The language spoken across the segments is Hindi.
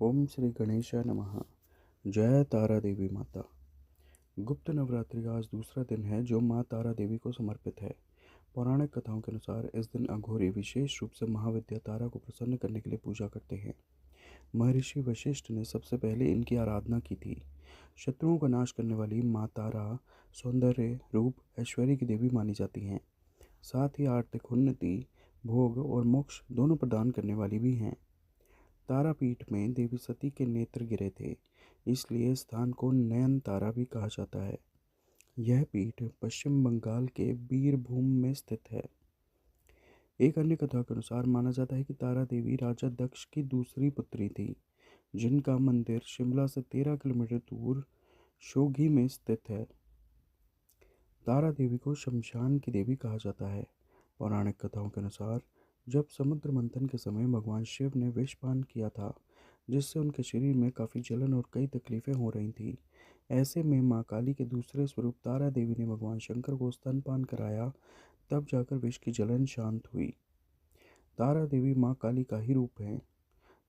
ओम श्री गणेशाय नमः। जय तारा देवी माता। गुप्त नवरात्रि का आज दूसरा दिन है जो माँ तारा देवी को समर्पित है। पौराणिक कथाओं के अनुसार इस दिन अघोरी विशेष रूप से महाविद्या तारा को प्रसन्न करने के लिए पूजा करते हैं। महर्षि वशिष्ठ ने सबसे पहले इनकी आराधना की थी। शत्रुओं का नाश करने वाली माँ तारा सौंदर्य, रूप, ऐश्वर्य की देवी मानी जाती हैं। साथ ही आर्थिक उन्नति, भोग और मोक्ष दोनों प्रदान करने वाली भी हैं। तारापीठ में देवी सती के नेत्र गिरे थे, इसलिए इस स्थान को नयन तारा भी कहा जाता है। यह पीठ पश्चिम बंगाल के बीरभूम में स्थित है। एक अन्य कथा के अनुसार माना जाता है कि तारा देवी राजा दक्ष की दूसरी पुत्री थी, जिनका मंदिर शिमला से 13 किलोमीटर दूर शोघी में स्थित है। तारा देवी को शमशान की देवी कहा जाता है। पौराणिक कथाओं के अनुसार जब समुद्र मंथन के समय भगवान शिव ने विषपान किया था, जिससे उनके शरीर में काफ़ी जलन और कई तकलीफें हो रही थी। ऐसे में माँ काली के दूसरे स्वरूप तारा देवी ने भगवान शंकर को स्तनपान कराया, तब जाकर विष की जलन शांत हुई। तारा देवी माँ काली का ही रूप है।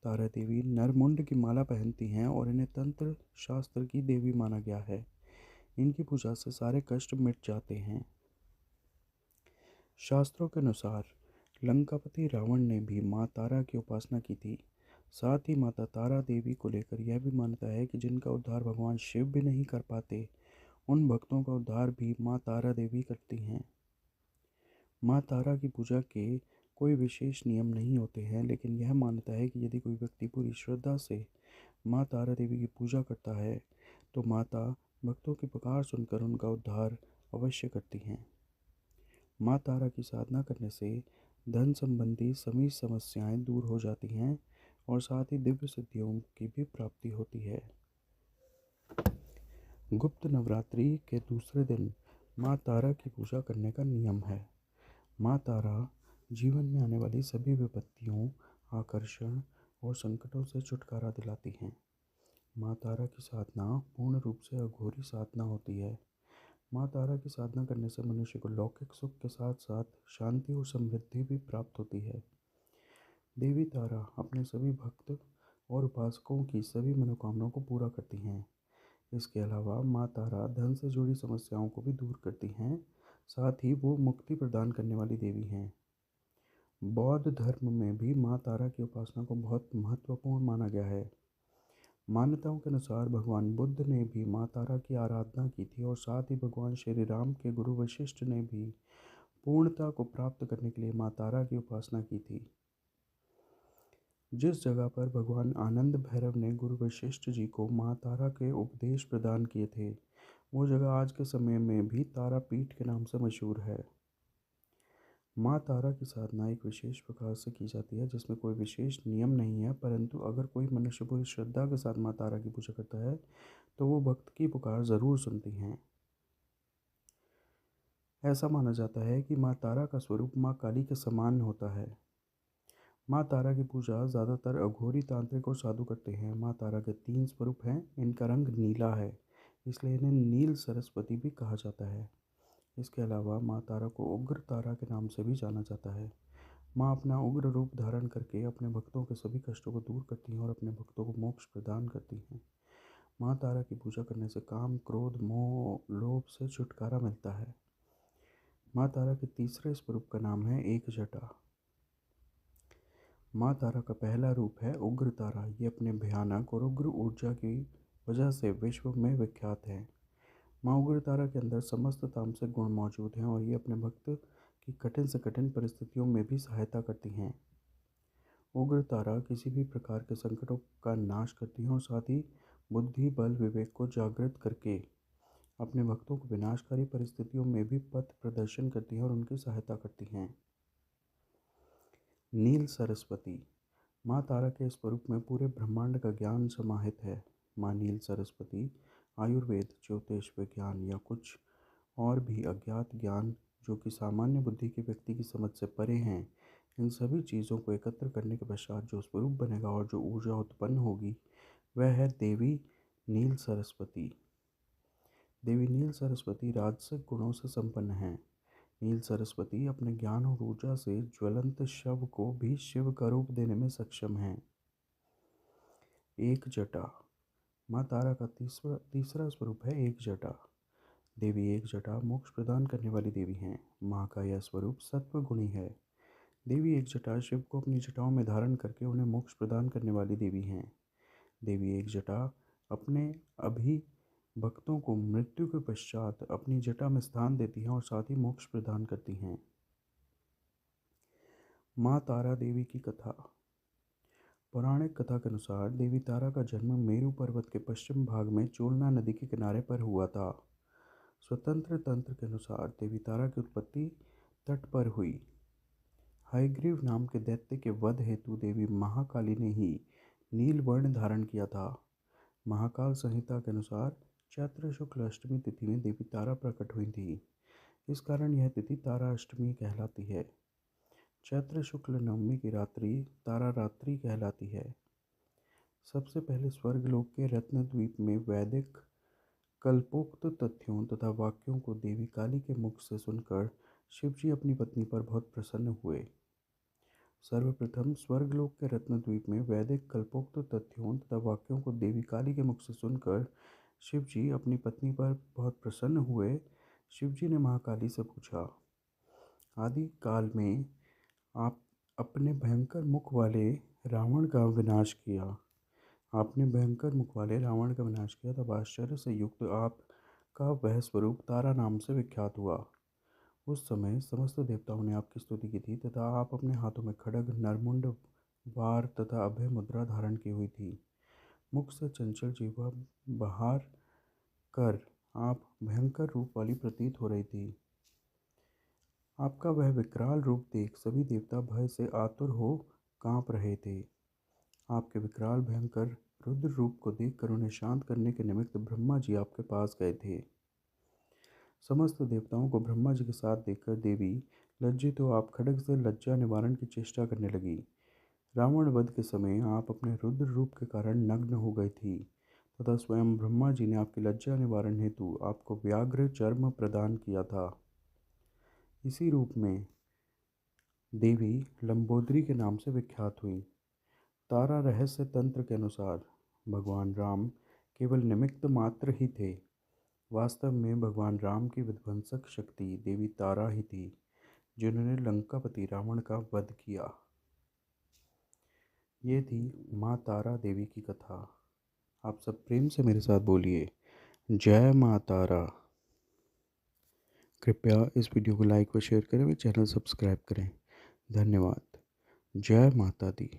तारा देवी नरमुंड की माला पहनती हैं और इन्हें तंत्र शास्त्र की देवी माना गया है। इनकी पूजा से सारे कष्ट मिट जाते हैं। शास्त्रों के अनुसार लंकापति रावण ने भी माँ तारा की उपासना की थी। साथ ही माता तारा देवी को लेकर यह भी मान्यता है कि जिनका उद्धार भगवान शिव भी नहीं कर पाते, उन भक्तों का उद्धार भी माँ तारा देवी करती हैं। माँ तारा की पूजा के कोई विशेष नियम नहीं होते हैं, लेकिन यह मान्यता है कि यदि कोई व्यक्ति पूरी श्रद्धा से माँ तारा देवी की पूजा करता है, तो माता भक्तों की पुकार सुनकर उनका उद्धार अवश्य करती हैं। माँ तारा की साधना करने से धन संबंधी सभी समस्याएं दूर हो जाती हैं और साथ ही दिव्य सिद्धियों की भी प्राप्ति होती है। गुप्त नवरात्रि के दूसरे दिन माँ तारा की पूजा करने का नियम है। माँ तारा जीवन में आने वाली सभी विपत्तियों, आकर्षण और संकटों से छुटकारा दिलाती हैं। माँ तारा की साधना पूर्ण रूप से अघोरी साधना होती है। माँ तारा की साधना करने से मनुष्य को लौकिक सुख के साथ साथ शांति और समृद्धि भी प्राप्त होती है। देवी तारा अपने सभी भक्त और उपासकों की सभी मनोकामनाओं को पूरा करती हैं। इसके अलावा माँ तारा धन से जुड़ी समस्याओं को भी दूर करती हैं। साथ ही वो मुक्ति प्रदान करने वाली देवी हैं। बौद्ध धर्म में भी माँ तारा की उपासना को बहुत महत्वपूर्ण माना गया है। मान्यताओं के अनुसार भगवान बुद्ध ने भी माँ तारा की आराधना की थी और साथ ही भगवान श्री राम के गुरु वशिष्ठ ने भी पूर्णता को प्राप्त करने के लिए माँ तारा की उपासना की थी। जिस जगह पर भगवान आनंद भैरव ने गुरु वशिष्ठ जी को माँ तारा के उपदेश प्रदान किए थे, वो जगह आज के समय में भी तारा पीठ के नाम से मशहूर है। माँ तारा की साधना एक विशेष प्रकार से की जाती है, जिसमें कोई विशेष नियम नहीं है, परंतु अगर कोई मनुष्य पूरी श्रद्धा के साथ माँ तारा की पूजा करता है, तो वो भक्त की पुकार ज़रूर सुनती हैं। ऐसा माना जाता है कि माँ तारा का स्वरूप माँ काली के समान होता है। माँ तारा की पूजा ज़्यादातर अघोरी, तांत्रिक और साधु करते हैं। माँ तारा के 3 स्वरूप हैं। इनका रंग नीला है, इसलिए इन्हें नील सरस्वती भी कहा जाता है। इसके अलावा माँ तारा को उग्र तारा के नाम से भी जाना जाता है। माँ अपना उग्र रूप धारण करके अपने भक्तों के सभी कष्टों को दूर करती हैं और अपने भक्तों को मोक्ष प्रदान करती हैं। माँ तारा की पूजा करने से काम, क्रोध, मोह, लोभ से छुटकारा मिलता है। माँ तारा के तीसरे स्वरूप का नाम है एक जटा। माँ तारा का पहला रूप है उग्र तारा। ये अपने भयानक और उग्र ऊर्जा की वजह से विश्व में विख्यात है। माँ उग्र तारा के अंदर समस्त तामसिक गुण मौजूद हैं और ये अपने भक्त की कठिन से कठिन परिस्थितियों में भी सहायता करती हैं। उग्र तारा किसी भी प्रकार के संकटों का नाश करती हैं और साथ ही बुद्धि, बल, विवेक को जागृत करके अपने भक्तों को विनाशकारी परिस्थितियों में भी पथ प्रदर्शन करती हैं और उनकी सहायता करती हैं। नील सरस्वती। माँ तारा के स्वरूप में पूरे ब्रह्मांड का ज्ञान समाहित है। माँ नील सरस्वती आयुर्वेद, ज्योतिष, विज्ञान या कुछ और भी अज्ञात ज्ञान जो कि सामान्य बुद्धि के व्यक्ति की समझ से परे हैं, इन सभी चीज़ों को एकत्र करने के पश्चात जो स्वरूप बनेगा और जो ऊर्जा उत्पन्न होगी, वह है देवी नील सरस्वती। देवी नील सरस्वती राजसिक गुणों से संपन्न है। नील सरस्वती अपने ज्ञान और ऊर्जा से ज्वलंत शव को भी शिव का रूप देने में सक्षम है। एक जटा। माँ तारा का तीसरा तीसरा स्वरूप है एक जटा। देवी एक जटा मोक्ष प्रदान करने वाली देवी हैं। माँ का यह स्वरूप सत्व गुणी है। देवी एक जटा शिव को अपनी जटाओं में धारण करके उन्हें मोक्ष प्रदान करने वाली देवी हैं। देवी एक जटा अपने अभी भक्तों को मृत्यु के पश्चात अपनी जटा में स्थान देती हैं और साथ ही मोक्ष प्रदान करती हैं। माँ तारा देवी की कथा। पौराणिक कथा के अनुसार देवी तारा का जन्म मेरु पर्वत के पश्चिम भाग में चोलना नदी के किनारे पर हुआ था। स्वतंत्र तंत्र के अनुसार देवी तारा की उत्पत्ति तट पर हुई। हयग्रीव नाम के दैत्य के वध हेतु देवी महाकाली ने ही नील वर्ण धारण किया था। महाकाल संहिता के अनुसार चैत्र शुक्ल अष्टमी तिथि में देवी तारा प्रकट हुई थी। इस कारण यह तिथि तारा अष्टमी कहलाती है। चैत्र शुक्ल नवमी की रात्रि तारा रात्रि कहलाती है। सबसे पहले स्वर्गलोक के रत्नद्वीप में वैदिक कल्पोक्त तथ्यों तथा वाक्यों को देवी काली के मुख से सुनकर शिवजी अपनी पत्नी पर बहुत प्रसन्न हुए। सर्वप्रथम स्वर्गलोक के रत्नद्वीप में वैदिक कल्पोक्त तथ्यों तथा वाक्यों को देवी काली के मुख से सुनकर शिवजी अपनी पत्नी पर बहुत प्रसन्न हुए। शिवजी ने महाकाली से पूछा, आदि काल में आप अपने भयंकर मुख वाले रावण का विनाश किया। आपने भयंकर मुख वाले रावण का विनाश किया, तब आश्चर्य से युक्त आपका वह स्वरूप तारा नाम से विख्यात हुआ। उस समय समस्त देवताओं ने आपकी स्तुति की थी तथा आप अपने हाथों में खड्ग, नरमुंड, वार तथा अभय मुद्रा धारण की हुई थी। मुख से चंचल जिह्वा बाहर कर आप भयंकर रूप वाली प्रतीत हो रही थी। आपका वह विकराल रूप देख सभी देवता भय से आतुर हो कांप रहे थे। आपके विकराल भयंकर रुद्र रूप को देखकर उन्हें शांत करने के निमित्त ब्रह्मा जी आपके पास गए थे। समस्त देवताओं को ब्रह्मा जी के साथ देखकर देवी लज्जित हो आप खड्ग से लज्जा निवारण की चेष्टा करने लगी। रावण वध के समय आप अपने रुद्र रूप के कारण नग्न हो गई थी तथा स्वयं ब्रह्मा जी ने आपकी लज्जा निवारण हेतु आपको व्याघ्र चर्म प्रदान किया था। इसी रूप में देवी लंबोदरी के नाम से विख्यात हुई। तारा रहस्य तंत्र के अनुसार भगवान राम केवल निमित्त मात्र ही थे। वास्तव में भगवान राम की विध्वंसक शक्ति देवी तारा ही थी, जिन्होंने लंकापति रावण का वध किया। ये थी माँ तारा देवी की कथा। आप सब प्रेम से मेरे साथ बोलिए, जय माँ तारा। कृपया इस वीडियो को लाइक व शेयर करें व चैनल सब्सक्राइब करें। धन्यवाद। जय माता दी।